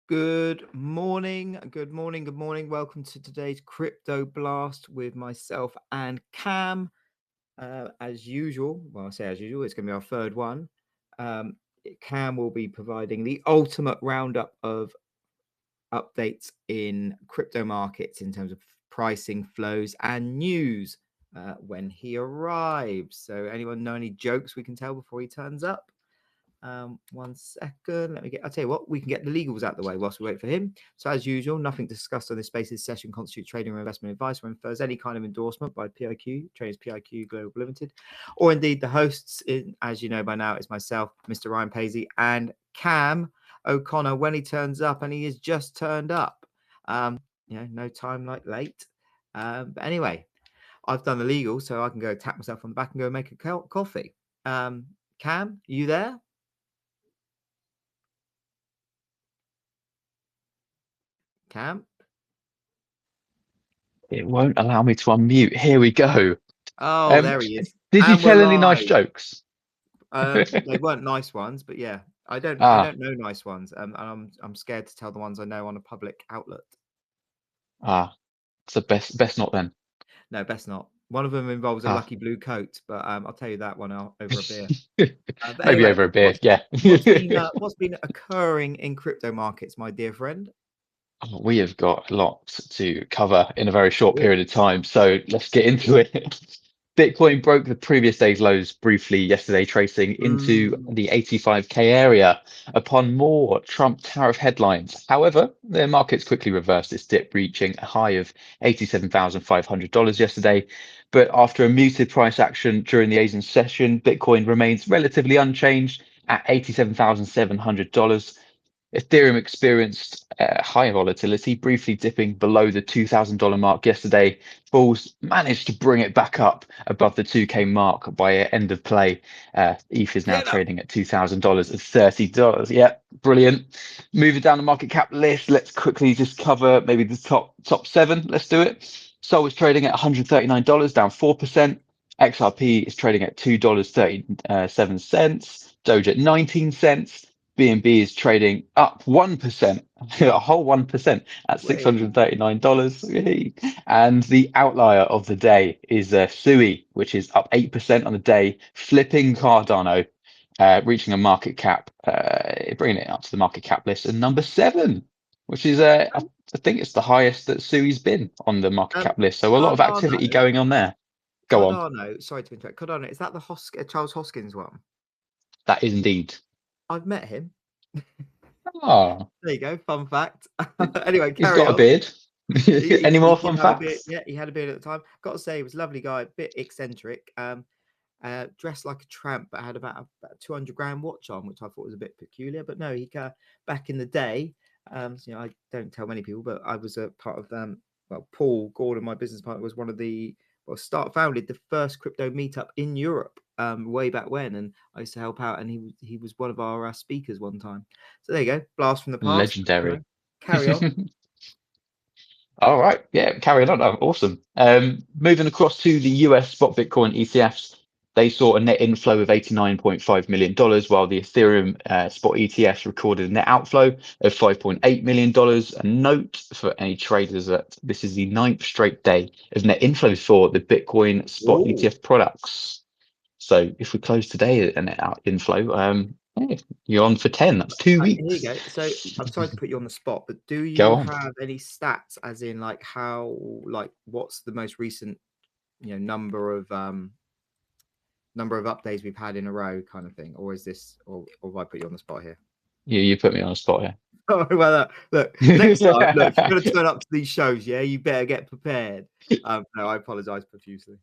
Good morning, good morning, good morning. Welcome to today's Crypto Blast with myself and Cam. As usual, well, I say as usual, it's going to be our third one. Cam will be providing the ultimate roundup of updates in crypto markets in terms of pricing, flows, and news when he arrives. So, anyone know any jokes we can tell before he turns up? 1 second. I'll tell you what, we can get the legals out the way whilst we wait for him. So, as usual, nothing discussed on this spaces session constitutes trading or investment advice or infers any kind of endorsement by PIQ, Traders PIQ Global Limited, or indeed the hosts, as you know by now, is myself, Mr. Ryan Paisley, and Cam O'Connor when he turns up, and he has just turned up. No time like late. But anyway, I've done the legal, so I can go tap myself on the back and go make a coffee. Cam, you there? Cam? It won't allow me to unmute. Here we go. Oh, there he is. Did you And we're tell any nice live. jokes? They weren't nice ones, but yeah, I don't know nice ones, and I'm scared to tell the ones I know on a public outlet. It's the best not then. No, best not. One of them involves a lucky blue coat, but I'll tell you that one over a beer. But Maybe anyway, over a beer, yeah. what's been occurring in crypto markets, my dear friend? We have got lots to cover in a very short period of time, so let's get into it. Bitcoin broke the previous day's lows briefly yesterday, tracing into the 85K area upon more Trump tariff headlines. However, the markets quickly reversed its dip, reaching a high of $87,500 yesterday. But after a muted price action during the Asian session, Bitcoin remains relatively unchanged at $87,700. Ethereum experienced higher volatility, briefly dipping below the $2,000 mark yesterday. Bulls managed to bring it back up above the 2K mark by end of play. ETH is now trading at $2,000 at $30. Yeah, brilliant. Moving down the market cap list, let's quickly just cover maybe the top seven. Let's do it. Sol is trading at $139, down 4%. XRP is trading at $2.37. Doge at 19 cents. BNB is trading up 1%, a whole 1% at $639. And the outlier of the day is Sui, which is up 8% on the day, flipping Cardano, reaching a market cap, bringing it up to the market cap list at number 7, which is, I think it's the highest that Sui's been on the market cap list. So a lot of activity going on there. Go on. Cardano, sorry to interrupt. Cardano, is that the Charles Hoskins one? That is indeed. I've met him. Oh, there you go. Fun fact. Anyway, he's got a beard. Any more fun facts? Yeah, he had a beard at the time. Got to say, he was a lovely guy, a bit eccentric. Dressed like a tramp, but had about a 200 grand watch on, which I thought was a bit peculiar. But no, he back in the day. I don't tell many people, but I was a part of Paul Gordon, my business partner, was one of the founded the first crypto meetup in Europe way back when, and I used to help out, and he was one of our speakers one time. So there you go, blast from the past. Legendary. Carry on. All right, yeah, carry on. Awesome. Moving across to the US spot Bitcoin ETFs, they saw a net inflow of $89.5 million, while the Ethereum spot ETFs recorded a net outflow of $5.8 million. And note for any traders that this is the 9th straight day of net inflows for the Bitcoin spot ETF products. So if we close today a net inflow, you're on for 10. That's 2 weeks. Here you go. So I'm sorry to put you on the spot, but do you have any stats, as in what's the most recent, number of updates we've had in a row, kind of thing, or is this, or have I put you on the spot here? You put me on the spot here. Oh well, look. Next time, look, if you're going to turn up to these shows, yeah, you better get prepared. No, I apologise profusely.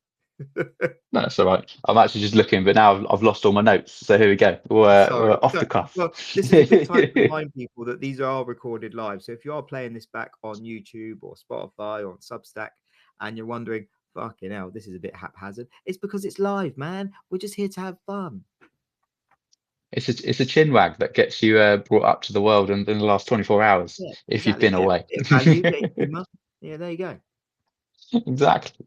No, that's all right. I'm actually just looking, but now I've lost all my notes. So here we go. We're off the cuff. Well, this is a good time to remind people that these are recorded live. So if you are playing this back on YouTube or Spotify or on Substack, and you're wondering, fucking hell, this is a bit haphazard, it's because it's live, man. We're just here to have fun. It's a chin wag that gets you brought up to the world in the last 24 hours, if you've been away. Yeah, there you go. Exactly.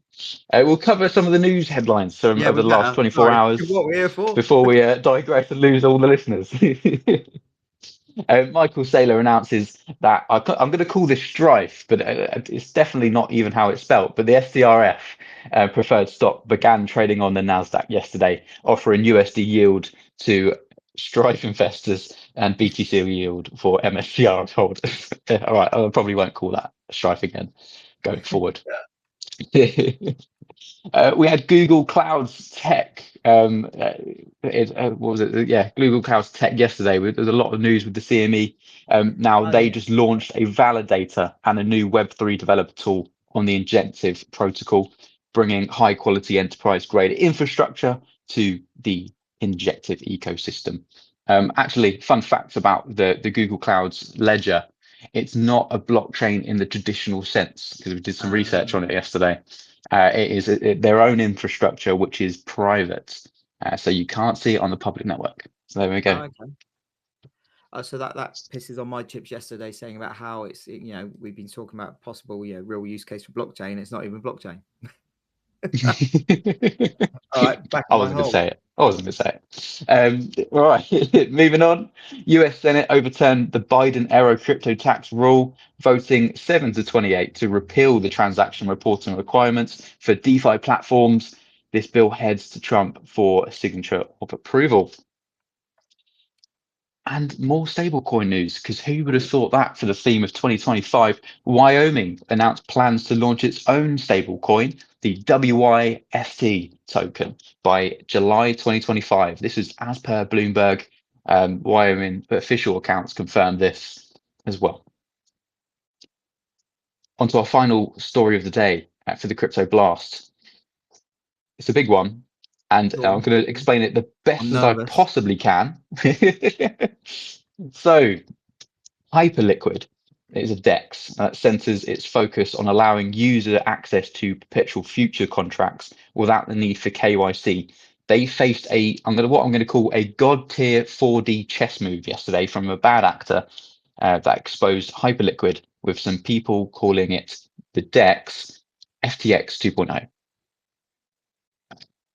We'll cover some of the news headlines from over the last 24 hours what we're here for. before we digress and lose all the listeners. Michael Saylor announces that I'm going to call this Strife, but it's definitely not even how it's spelt. But the STRF preferred stock began trading on the Nasdaq yesterday, offering USD yield to Strife investors and BTC yield for MSCR holders. All right, I probably won't call that Strife again going forward. We had Google Clouds Tech. What was it? Yeah, Google Clouds Tech yesterday. There's a lot of news with the CME. Now they just launched a validator and a new Web3 developer tool on the Injective protocol, bringing high quality enterprise grade infrastructure to the Injective ecosystem. Actually, fun facts about the Google Clouds ledger. It's not a blockchain in the traditional sense, because we did some research on it yesterday. It is their own infrastructure, which is private, so you can't see it on the public network. So there we go. Okay. So that pisses on my chips yesterday, saying about how it's, we've been talking about possible real use case for blockchain. It's not even blockchain. All right, back I on wasn't my going to hole. say it. I wasn't going to say it. All right, moving on. US Senate overturned the Biden era crypto tax rule, voting 7-28 to repeal the transaction reporting requirements for DeFi platforms. This bill heads to Trump for signature of approval. And more stablecoin news, because who would have thought that for the theme of 2025? Wyoming announced plans to launch its own stablecoin, the WYST token, by July 2025. This is as per Bloomberg. Wyoming official accounts confirmed this as well. On to our final story of the day for the Crypto Blast. It's a big one, and I'm going to explain it the best as I possibly can. So, Hyperliquid is a DEX that centers its focus on allowing user access to perpetual future contracts without the need for KYC. They faced what I'm going to call a god tier 4D chess move yesterday from a bad actor that exposed Hyperliquid, with some people calling it the DEX FTX 2.0.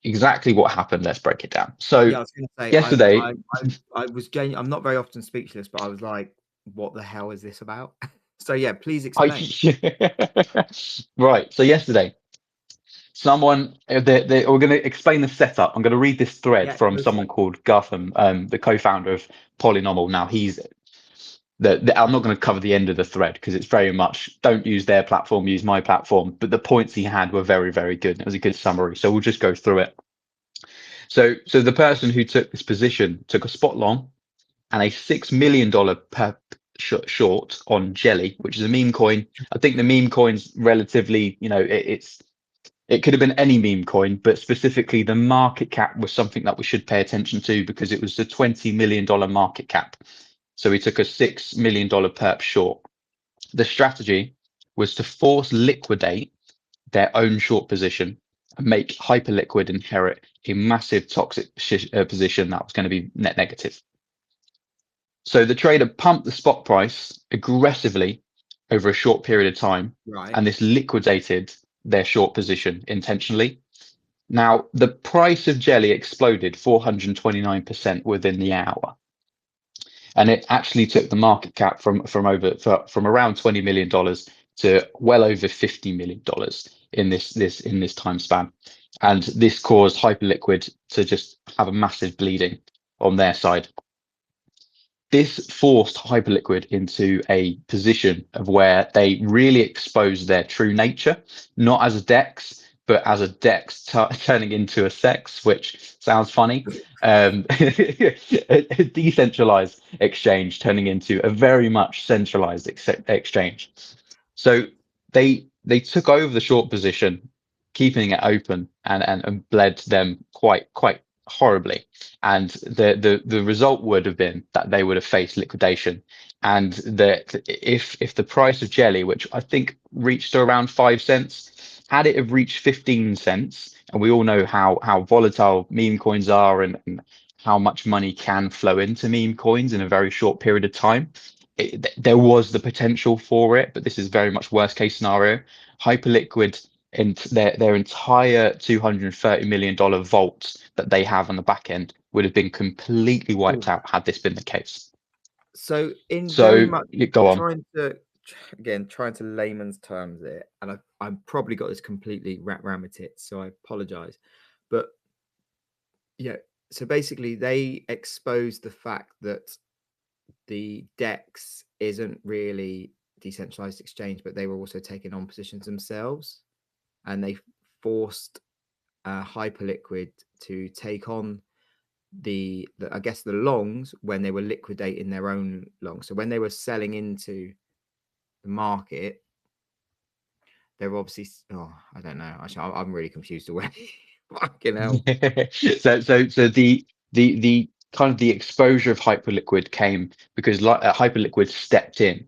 Exactly what happened. Let's break it down. So yeah, I was going to say, yesterday, I'm not very often speechless, but I was like, what the hell is this about? So yeah, please explain. Right. So yesterday, someone, we're going to explain the setup. I'm going to read this thread from someone called Gutham, the co-founder of Polynomial. Now I'm not going to cover the end of the thread because it's very much don't use their platform, use my platform. But the points he had were very, very good. It was a good summary. So we'll just go through it. So the person who took this position took a spot long and a $6 million per short on Jelly, which is a meme coin. I think the meme coin's relatively, it could have been any meme coin, but specifically the market cap was something that we should pay attention to because it was the $20 million market cap. So we took a $6 million perp short. The strategy was to force liquidate their own short position and make Hyperliquid inherit a massive toxic position that was going to be net negative. So the trader pumped the spot price aggressively over a short period of time, and this liquidated their short position intentionally. Now, the price of Jelly exploded 429% within the hour. And it actually took the market cap from around $20 million to well over $50 million in this time span. And this caused Hyperliquid to just have a massive bleeding on their side. This forced Hyperliquid into a position of where they really exposed their true nature, not as a DEX, but as a DEX turning into a SEX, which sounds funny. A decentralized exchange turning into a very much centralized exchange. So they took over the short position, keeping it open and bled them quite horribly, and the result would have been that they would have faced liquidation, and that if the price of Jelly, which I think reached around 5 cents, had it have reached 15 cents, and we all know how volatile meme coins are and how much money can flow into meme coins in a very short period of time, there was the potential for it, but this is very much worst case scenario. Hyperliquid and their entire $230 million vault that they have on the back end would have been completely wiped out had this been the case. So in very So much you go on. trying to layman's terms it, and I've probably got this completely wrapped around my tits, so I apologize. But yeah, so basically they exposed the fact that the DEX isn't really decentralized exchange, but they were also taking on positions themselves, and they forced Hyperliquid to take on the I guess the longs when they were liquidating their own longs. So when they were selling into the market, they were obviously I don't know. Actually, I'm really confused already. Fucking hell. So the kind of the exposure of Hyperliquid came because Hyperliquid stepped in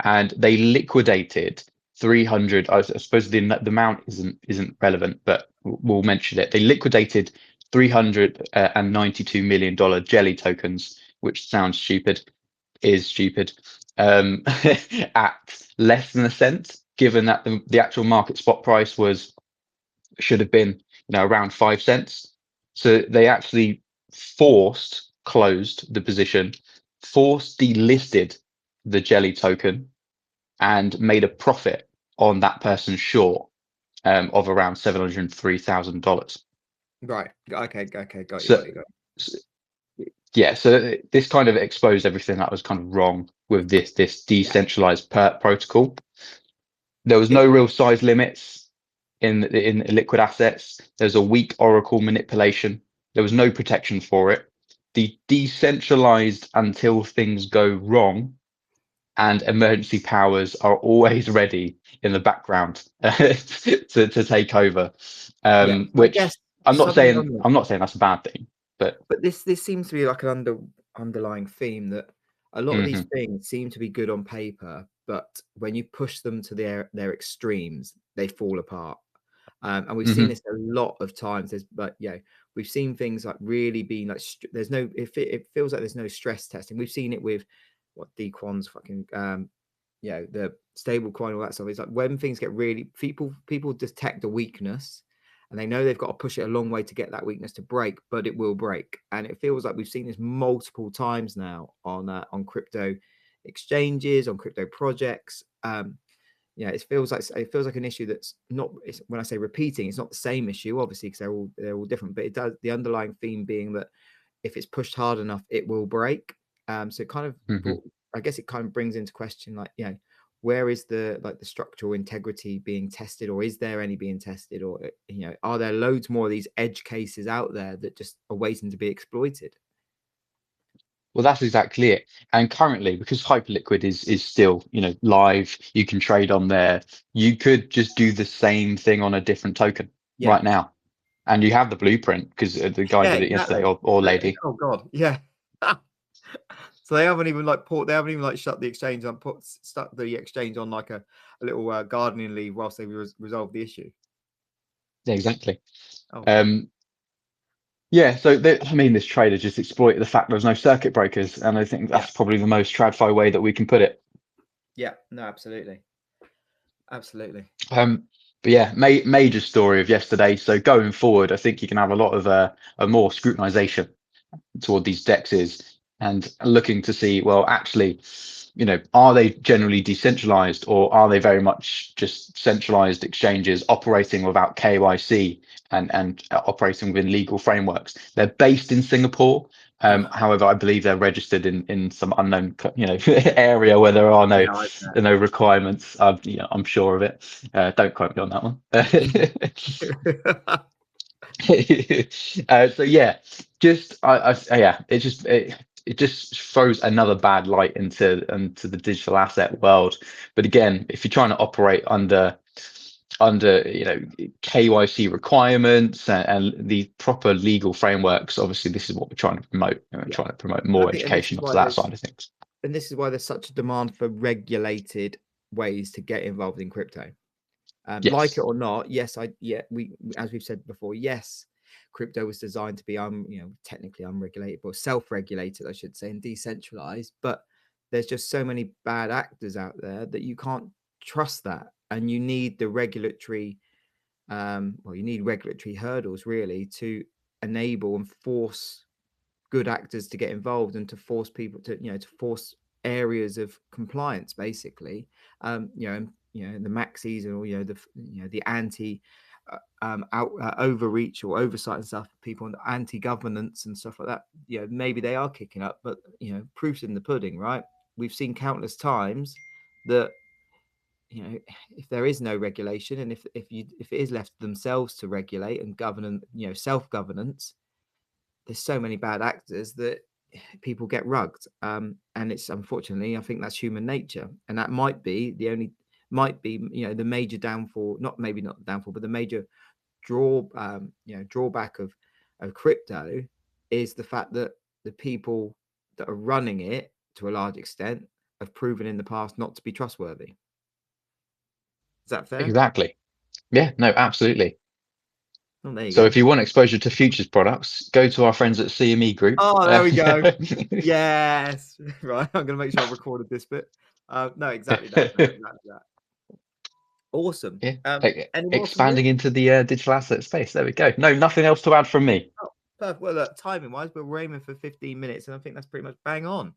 and they liquidated 300. I suppose the amount isn't relevant, but we'll mention it. They liquidated $392 million jelly tokens, which sounds stupid, is stupid, at less than a cent, given that the actual market spot price should have been around 5 cents. So they actually closed the position, forced delisted the jelly token, and made a profit on that person's short of around $703,000. Right. Okay. Got you. So, so yeah, so this kind of exposed everything that was kind of wrong with this Yeah. decentralized protocol. There was no It, real size limits in liquid assets. There's a weak Oracle manipulation. There was no protection for it. The decentralized until things go wrong, and emergency powers are always ready in the background to take over. yeah. I guess Which I'm not something saying on that. I'm not saying that's a bad thing, but But this seems to be like an underlying theme that a lot of these mhm, things seem to be good on paper, but when you push them to their extremes, they fall apart. And we've seen mhm, this a lot of times. We've seen things like really being like there's no it feels like there's no stress testing. We've seen it with what Dequan's fucking the stable coin, all that stuff. It's like when things get really people detect a weakness and they know they've got to push it a long way to get that weakness to break, but it will break. And it feels like we've seen this multiple times now on crypto exchanges, on crypto projects. It feels like an issue that's not. When I say repeating, it's not the same issue, obviously, because they're all different. But it does, the underlying theme being that if it's pushed hard enough, it will break. So it kind of mhm. I guess it kind of brings into question, like, where is the structural integrity being tested, or is there any being tested, or are there loads more of these edge cases out there that just are waiting to be exploited? Well, that's exactly it. And currently, because Hyperliquid is still, live, you can trade on there. You could just do the same thing on a different token Yeah, right now, and you have the blueprint because the guy yeah, did it yesterday, exactly. or lady. Oh God, yeah. So they haven't even they haven't even shut the exchange and stuck the exchange on like a little gardening leave whilst they resolve the issue. Yeah, exactly. Oh God. Um, yeah. So I mean, this trader just exploited the fact there's no circuit breakers, and I think Yeah. that's probably the most tradfi way that we can put it. Yeah. No, absolutely. Absolutely. Um, but yeah, major story of yesterday. So going forward, I think you can have a lot of a more scrutinization toward these dexes and looking to see, well, actually, are they generally decentralized, or are they very much just centralized exchanges operating without KYC and operating within legal frameworks? They're based in Singapore. However, I believe they're registered in some unknown, area where there are Yeah, I no requirements. I'm sure of it. Don't quote me on that one. bet. So yeah, just yeah, it just throws another bad light into the digital asset world. But again, if you're trying to operate under KYC requirements and the proper legal frameworks, obviously this is what we're trying to promote. We're Yeah. trying to promote And I more think, and this education is onto why that side of things. there's such a demand for regulated ways to get involved in crypto. Like it Yes. or not, yes, we as we've said before, yes, crypto was designed to be technically unregulated, or self-regulated, I should say, and decentralized. But there's just so many bad actors out there that you can't trust that, and you need the regulatory, you need regulatory hurdles really to enable and force good actors to get involved, and to force people to to force areas of compliance, basically. And the maxis and all, the anti overreach or oversight and stuff, people on anti-governance and stuff like that, maybe they are kicking up, but proof's in the pudding, right? We've seen countless times that if there is no regulation, and if it is left to themselves to regulate and govern, and self-governance, there's so many bad actors that people get rugged, and it's, unfortunately, I think that's human nature, and that might be the major downfall, not the downfall, but the major drawback of crypto is the fact that the people that are running it, to a large extent, have proven in the past not to be trustworthy. Is that fair? Exactly. Yeah, no, absolutely. Oh, there you So go. if you want exposure to futures products, go to our friends at CME Group. Oh, there we go. Yes. Right. I'm going to make sure I've recorded this bit. No, exactly that. No, exactly that. Awesome. Yeah. Any more from Expanding you? into the digital asset space. There we go. No, nothing else to add from me. Oh, perfect. Well, look, timing-wise, we're aiming for 15 minutes, and I think that's pretty much bang on.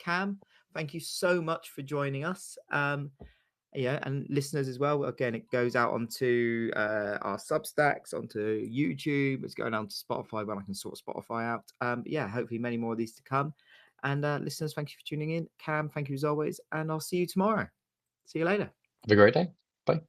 Cam, thank you so much for joining us. And listeners as well. Again, it goes out onto our Substacks, onto YouTube. It's going on to Spotify when I can sort Spotify out. Hopefully many more of these to come. And listeners, thank you for tuning in. Cam, thank you as always. And I'll see you tomorrow. See you later. Have a great day. Bye.